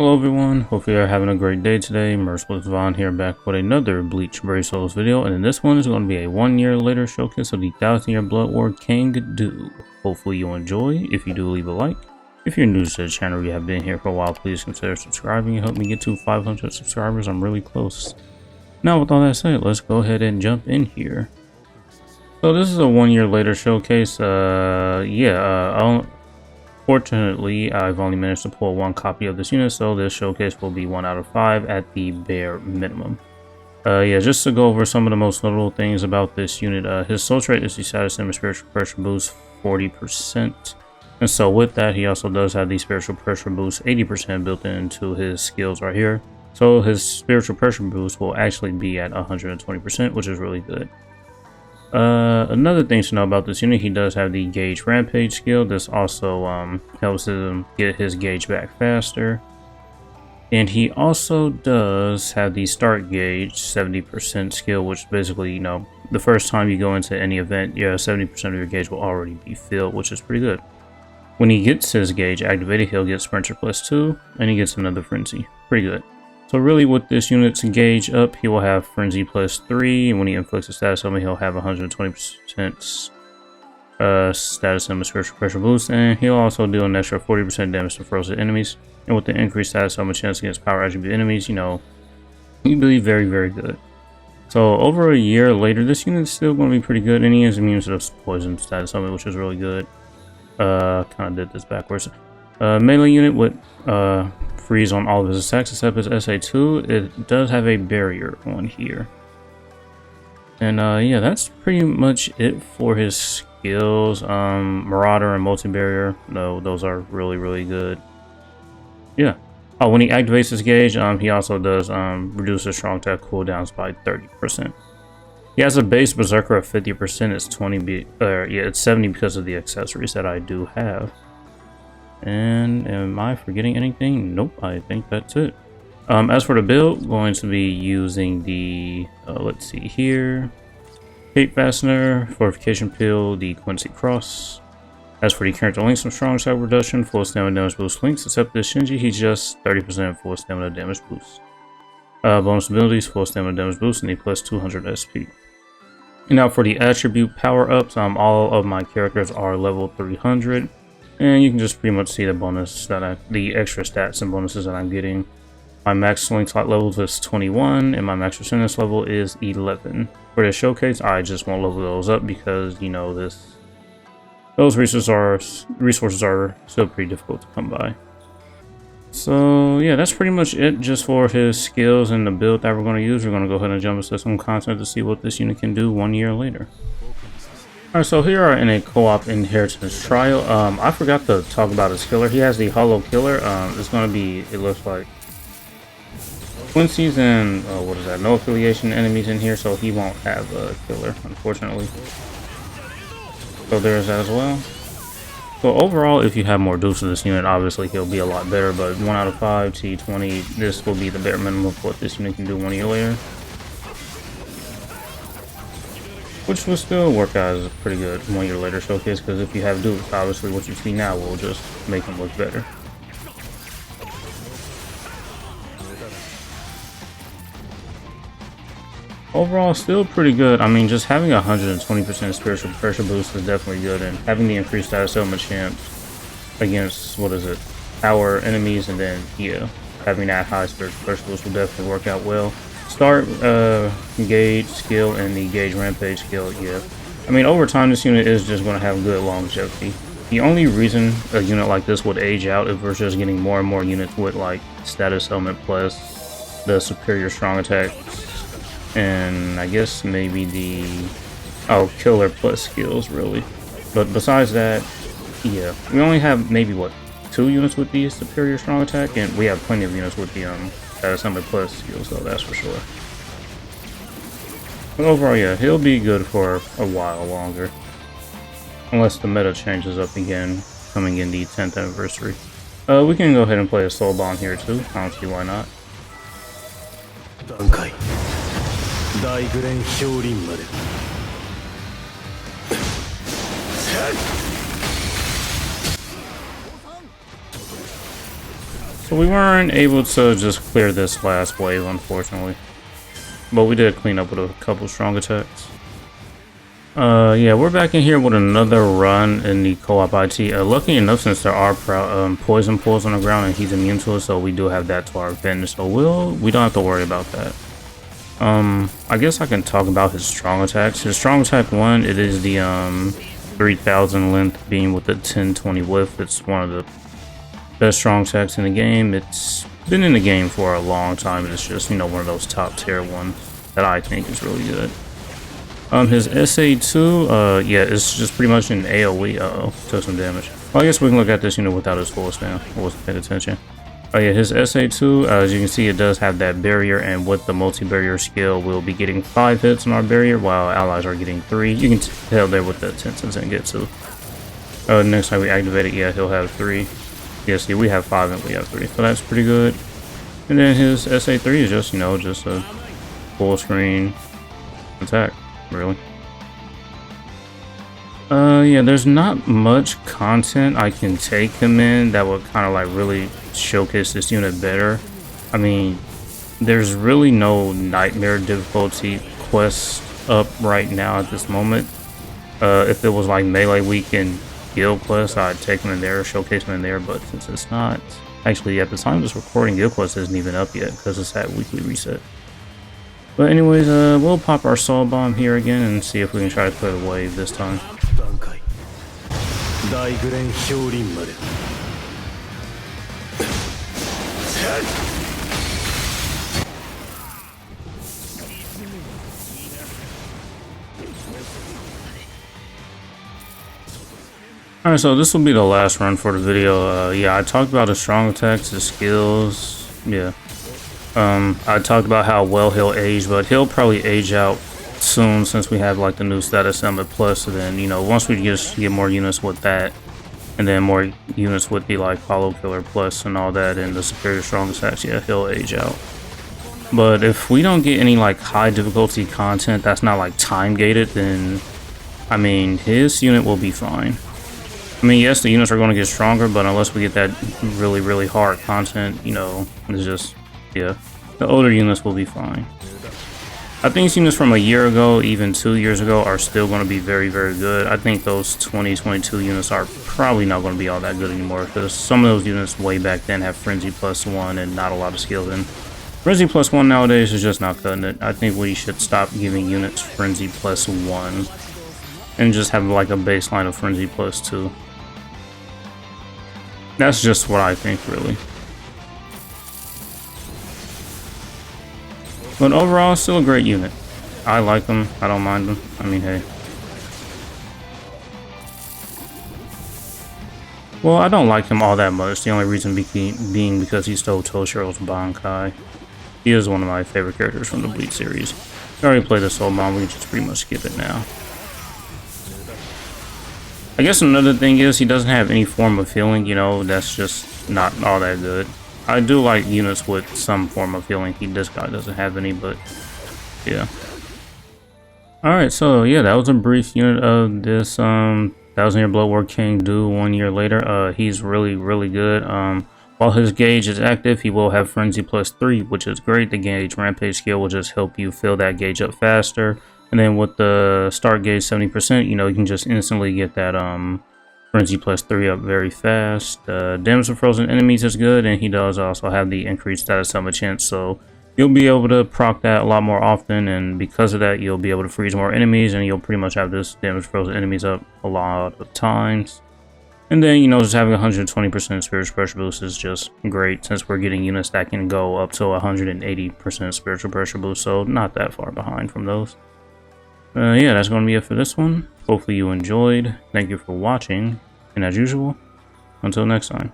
Hello everyone, hopefully you're having a great day today. Merciless Vaughn here, back with another Bleach Brave Souls video, and in this one is going to be a 1 year later showcase of the 1000-year Blood War Cang. Hopefully you'll enjoy. If you do, leave a like. If you're new to the channel, you have been here for a while, please consider subscribing and help me get to 500 subscribers. I'm really close. Now with all that said, let's go ahead and jump in here. So this is a 1 year later showcase. Fortunately, I've only managed to pull one copy of this unit, so this showcase will be 1 out of 5 at the bare minimum. Just to go over some of the most notable things about this unit, his soul trait is the status and spiritual pressure boost 40%. And so with that, he also does have the spiritual pressure boost 80% built into his skills right here. So his spiritual pressure boost will actually be at 120%, which is really good. Another thing to know about this unit, he does have the gauge rampage skill. This also helps him get his gauge back faster. And he also does have the start gauge 70% skill, which basically, the first time you go into any event, 70% of your gauge will already be filled, which is pretty good. When he gets his gauge activated, he'll get Sprinter +2, and he gets another Frenzy. Pretty good. So really, with this unit's gauge up, he will have Frenzy +3, and when he inflicts a status element, he'll have 120% status element spiritual pressure boost, and he'll also do an extra 40% damage to frozen enemies. And with the increased status element chance against power attribute enemies, he'll be very, very good. So over a year later, this unit is still going to be pretty good, and he is immune to the poison status element, which is really good. Kind of did this backwards. Melee unit with freeze on all of his attacks except his SA2. It does have a barrier on here. And that's pretty much it for his skills. Marauder and multi-barrier, those are really, really good. When he activates his gauge, he also does reduce his strong attack cooldowns by 30%. He has a base berserker of 50%. It's 70 because of the accessories that I do have. And am I forgetting anything? Nope, I think that's it. As for the build, going to be using the let's see here, Cape Fastener, Fortification Peel, the Quincy Cross. As for the character links, some strong attack reduction, full stamina damage boost links, except this Shinji, he's just 30% full stamina damage boost. Bonus abilities, full stamina damage boost, and a plus 200 SP. And now for the attribute power-ups, all of my characters are level 300. And you can just pretty much see the bonus the extra stats and bonuses that I'm getting. My max swing slot level is 21, and my max resistance level is 11. For this showcase, I just won't level those up because those resources are still pretty difficult to come by. So that's pretty much it just for his skills and the build that we're going to use. We're going to go ahead and jump into some content to see what this unit can do 1 year later. Alright, so here are in a co-op inheritance trial. I forgot to talk about his killer. He has the hollow killer. It's going to be, it looks like, Quincy's and no affiliation enemies in here, so he won't have a killer, unfortunately. So there's that as well. So overall, if you have more dudes to this unit, obviously he'll be a lot better, but 1 out of 5, T20, this will be the bare minimum of what this unit can do 1 year later. Which will still work out as a pretty good 1 year later showcase, because if you have dudes, obviously what you see now will just make them look better. Overall, still pretty good. I mean, just having 120% spiritual pressure boost is definitely good, and having the increased status element chance against, power enemies, and then, having that high spiritual pressure boost will definitely work out well. Start gauge skill and the gauge rampage skill, I mean, over time, this unit is just going to have good longevity. The only reason a unit like this would age out if we're just getting more and more units with, status element plus the superior strong attacks. And I guess maybe the killer plus skills, really. But besides that, we only have maybe 2 units with the superior strong attack, and we have plenty of units with the status element plus skills, though, that's for sure. But overall, he'll be good for a while longer, unless the meta changes up again coming in the 10th anniversary. We can go ahead and play a soul bomb here too. I don't see why not. 大グレン氷林まで。So we weren't able to just clear this last wave, unfortunately. But we did clean up with a couple strong attacks. Yeah, we're back in here with another run in the co-op IT. Lucky enough, since there are poison pools on the ground and he's immune to it, so we do have that to our advantage. So we don't have to worry about that. I guess I can talk about his strong attacks. His strong attack 1, it is the 3000 length beam with the 1020 width. It's one of the best strong attacks in the game. It's been in the game for a long time, and it's just, you know, one of those top tier ones that I think is really good. His SA2, yeah, it's just pretty much an AoE. Took some damage. Well, I guess we can look at this unit without his full spam. I wasn't paying attention. Oh yeah, his SA2, as you can see, it does have that barrier, and with the multi-barrier skill, we'll be getting 5 hits on our barrier, while allies are getting 3. You can tell there with the 10 and get 2. Next time we activate it, yeah, he'll have 3. Yeah, see, we have 5 and we have 3, so that's pretty good. And then his SA3 is just, you know, just a full screen attack, really. Yeah, there's not much content I can take him in that would kind of like really showcase this unit better. I mean, there's really no nightmare difficulty quest up right now at this moment. If it was like melee week and guild quest, I'd take him in there, showcase him in there, but since it's not, actually at the time of this recording, guild quest isn't even up yet because it's at weekly reset. But anyways, we'll pop our soul bomb here again and see if we can try to clear the wave this time. Alright, so this will be the last run for the video. Yeah, I talked about his strong attacks, his skills, yeah. I talked about how well he'll age, but he'll probably age out soon since we have like the new status element plus. So then, you know, once we just get more units with that, and then more units with the like follow killer plus and all that, and the superior strong attacks, yeah, he'll age out. But if we don't get any like high difficulty content that's not like time gated, then I mean his unit will be fine. I mean, yes, the units are going to get stronger, but unless we get that really hard content, you know, it's just, yeah, the older units will be fine. I think units from a year ago, even 2 years ago, are still going to be very good. I think those 2022 units are probably not going to be all that good anymore, because some of those units way back then have Frenzy +1 and not a lot of skills. And Frenzy +1 nowadays is just not cutting it. I think we should stop giving units Frenzy +1 and just have like a baseline of Frenzy +2. That's just what I think, really. But overall, still a great unit. I like them. I don't mind them. I mean, hey. Well, I don't like him all that much. The only reason being because he stole Toshiro's Bankai. He is one of my favorite characters from the Bleach series. I already played the Soul Bomb. We can just pretty much skip it now. I guess another thing is he doesn't have any form of healing, you know, that's just not all that good. I do like units with some form of healing. This guy doesn't have any, but yeah. Alright, so yeah, that was a brief unit of this 1000-year Blood War King due 1 year later. He's really good. While his gauge is active, he will have Frenzy +3, which is great. The gauge rampage skill will just help you fill that gauge up faster. And then with the start gauge 70%, you know, you can just instantly get that Frenzy +3 up very fast. Damage to frozen enemies is good, and he does also have the increased status summon chance, so you'll be able to proc that a lot more often, and because of that, you'll be able to freeze more enemies, and you'll pretty much have this damage frozen enemies up a lot of times. And then, you know, just having 120% spiritual pressure boost is just great, since we're getting units that can go up to 180% spiritual pressure boost, so not that far behind from those. Yeah, that's going to be it for this one. Hopefully you enjoyed. Thank you for watching. And as usual, until next time.